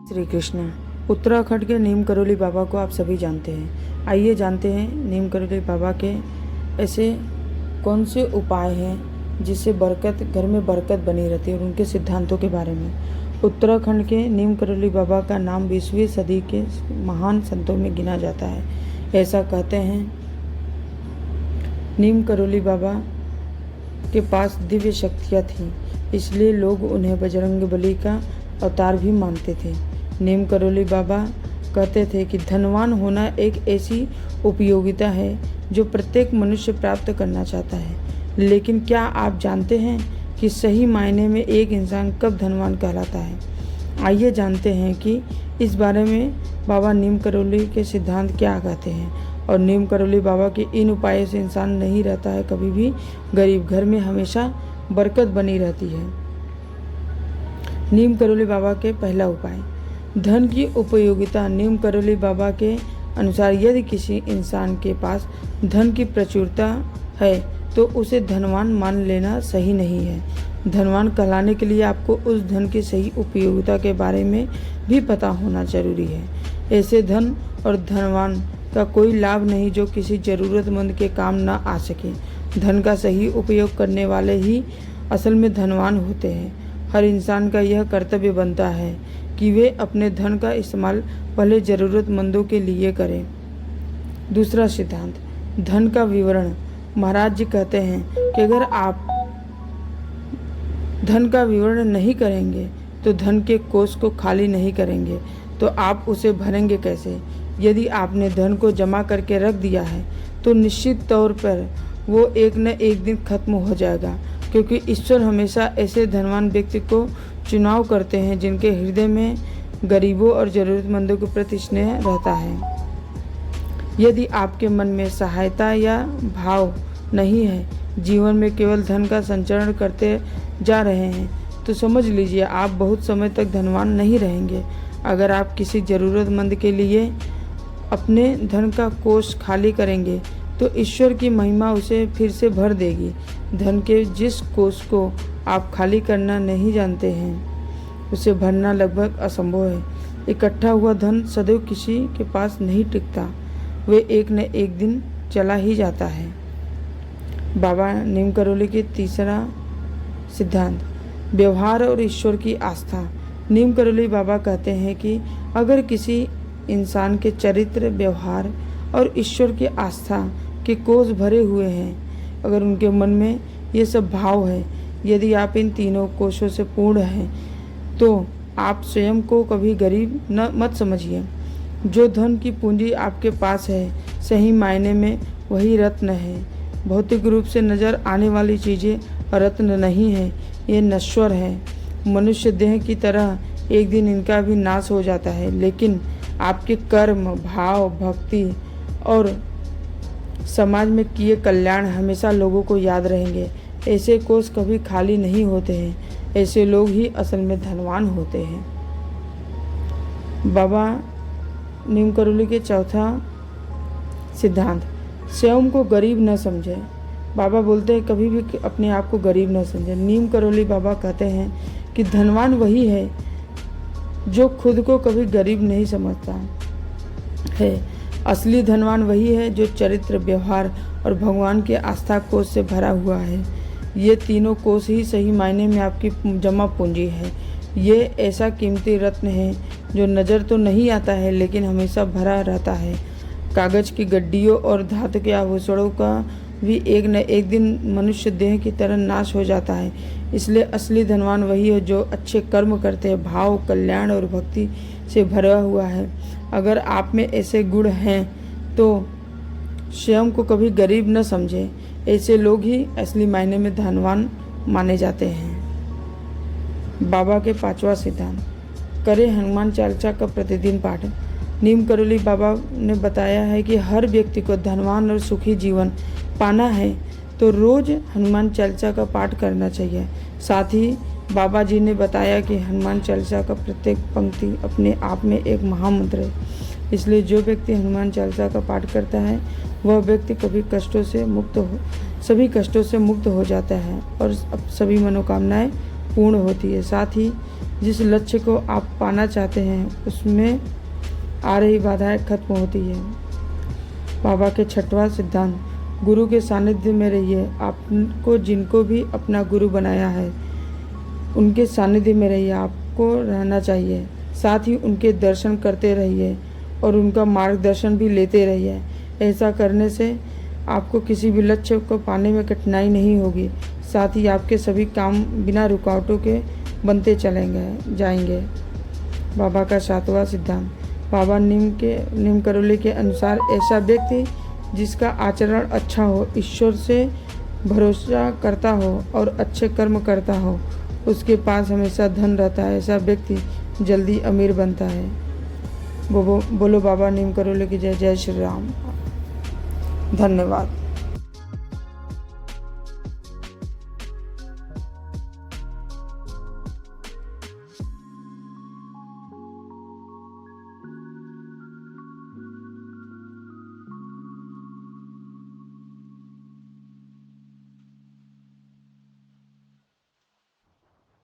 श्री कृष्ण। उत्तराखंड के नीम करोली बाबा को आप सभी जानते हैं। आइए जानते हैं नीम करोली बाबा के ऐसे कौन से उपाय हैं जिससे बरकत घर में बरकत बनी रहती है और उनके सिद्धांतों के बारे में। उत्तराखंड के नीम करोली बाबा का नाम 20वीं सदी के महान संतों में गिना जाता है। ऐसा कहते हैं नीम करोली बाबा के पास दिव्य शक्तियाँ थीं, इसलिए लोग उन्हें बजरंगबली का अवतार भी मानते थे। नीम करोली बाबा कहते थे कि धनवान होना एक ऐसी उपयोगिता है जो प्रत्येक मनुष्य प्राप्त करना चाहता है, लेकिन क्या आप जानते हैं कि सही मायने में एक इंसान कब धनवान कहलाता है? आइए जानते हैं कि इस बारे में बाबा नीम करोली के सिद्धांत क्या कहते हैं। और नीम करोली बाबा के इन उपायों से इंसान नहीं रहता है कभी भी गरीब, घर में हमेशा बरकत बनी रहती है। नीम करोली बाबा के पहला उपाय, धन की उपयोगिता। नीम करोली बाबा के अनुसार यदि किसी इंसान के पास धन की प्रचुरता है तो उसे धनवान मान लेना सही नहीं है। धनवान कहलाने के लिए आपको उस धन की सही उपयोगिता के बारे में भी पता होना जरूरी है। ऐसे धन और धनवान का कोई लाभ नहीं जो किसी ज़रूरतमंद के काम न आ सके। धन का सही उपयोग करने वाले ही असल में धनवान होते हैं। हर इंसान का यह कर्तव्य बनता है कि वे अपने धन का इस्तेमाल पहले ज़रूरतमंदों के लिए करें। दूसरा सिद्धांत, धन का विवरण। महाराज जी कहते हैं कि अगर आप धन का विवरण नहीं करेंगे तो धन के कोष को खाली नहीं करेंगे तो आप उसे भरेंगे कैसे? यदि आपने धन को जमा करके रख दिया है तो निश्चित तौर पर वो एक न एक दिन खत्म हो जाएगा, क्योंकि ईश्वर हमेशा ऐसे धनवान व्यक्ति को चुनाव करते हैं जिनके हृदय में गरीबों और ज़रूरतमंदों के प्रति स्नेह रहता है। यदि आपके मन में सहायता या भाव नहीं है, जीवन में केवल धन का संचरण करते जा रहे हैं, तो समझ लीजिए आप बहुत समय तक धनवान नहीं रहेंगे। अगर आप किसी ज़रूरतमंद के लिए अपने धन का कोष खाली करेंगे तो ईश्वर की महिमा उसे फिर से भर देगी। धन के जिस कोष को आप खाली करना नहीं जानते हैं उसे भरना लगभग असंभव है। इकट्ठा हुआ धन सदैव किसी के पास नहीं टिकता, वे एक न एक दिन चला ही जाता है। बाबा नीम करोली के तीसरा सिद्धांत, व्यवहार और ईश्वर की आस्था। नीम करोली बाबा कहते हैं कि अगर किसी इंसान के चरित्र, व्यवहार और ईश्वर की आस्था के कोष भरे हुए हैं, अगर उनके मन में ये सब भाव है, यदि आप इन तीनों कोषों से पूर्ण हैं तो आप स्वयं को कभी गरीब मत समझिए। जो धन की पूंजी आपके पास है, सही मायने में वही रत्न है। भौतिक रूप से नज़र आने वाली चीज़ें रत्न नहीं है, ये नश्वर है। मनुष्य देह की तरह एक दिन इनका भी नाश हो जाता है, लेकिन आपके कर्म, भाव, भक्ति और समाज में किए कल्याण हमेशा लोगों को याद रहेंगे। ऐसे कोष कभी खाली नहीं होते हैं, ऐसे लोग ही असल में धनवान होते हैं। बाबा नीम करोली के चौथा सिद्धांत, स्वयं को गरीब न समझे। बाबा बोलते हैं कभी भी अपने आप को गरीब न समझे। नीम करोली बाबा कहते हैं कि धनवान वही है जो खुद को कभी गरीब नहीं समझता है। असली धनवान वही है जो चरित्र, व्यवहार और भगवान के आस्था कोष से भरा हुआ है। ये तीनों कोष ही सही मायने में आपकी जमा पूंजी है। ये ऐसा कीमती रत्न है जो नज़र तो नहीं आता है लेकिन हमेशा भरा रहता है। कागज़ की गड्डियों और धातु के आभूषणों का भी एक न एक दिन मनुष्य देह की तरह नाश हो जाता है। इसलिए असली धनवान वही है जो अच्छे कर्म करते हैं, भाव, कल्याण और भक्ति से भरा हुआ है। अगर आप में ऐसे गुण हैं तो स्वयं को कभी गरीब न समझें। ऐसे लोग ही असली मायने में धनवान माने जाते हैं। बाबा के पांचवा सिद्धांत, करें हनुमान चालीसा का प्रतिदिन पाठ। नीम करोली बाबा ने बताया है कि हर व्यक्ति को धनवान और सुखी जीवन पाना है तो रोज़ हनुमान चालीसा का पाठ करना चाहिए। साथ ही बाबा जी ने बताया कि हनुमान चालीसा का प्रत्येक पंक्ति अपने आप में एक महामंत्र है। इसलिए जो व्यक्ति हनुमान चालीसा का पाठ करता है वह व्यक्ति सभी कष्टों से मुक्त हो जाता है और सभी मनोकामनाएं पूर्ण होती है। साथ ही जिस लक्ष्य को आप पाना चाहते हैं उसमें आ रही बाधाएं खत्म होती है। बाबा के छठवां सिद्धांत, गुरु के सानिध्य में रहिए। आपको जिनको भी अपना गुरु बनाया है उनके सानिध्य में रहिए, आपको रहना चाहिए। साथ ही उनके दर्शन करते रहिए और उनका मार्गदर्शन भी लेते रहिए। ऐसा करने से आपको किसी भी लक्ष्य को पाने में कठिनाई नहीं होगी। साथ ही आपके सभी काम बिना रुकावटों के बनते जाएंगे। बाबा का सातवां सिद्धांत, बाबा नीम करोली के अनुसार ऐसा व्यक्ति जिसका आचरण अच्छा हो, ईश्वर से भरोसा करता हो और अच्छे कर्म करता हो, उसके पास हमेशा धन रहता है। ऐसा व्यक्ति जल्दी अमीर बनता है। बोलो बाबा नीम करोली की जय। जय श्री राम। धन्यवाद।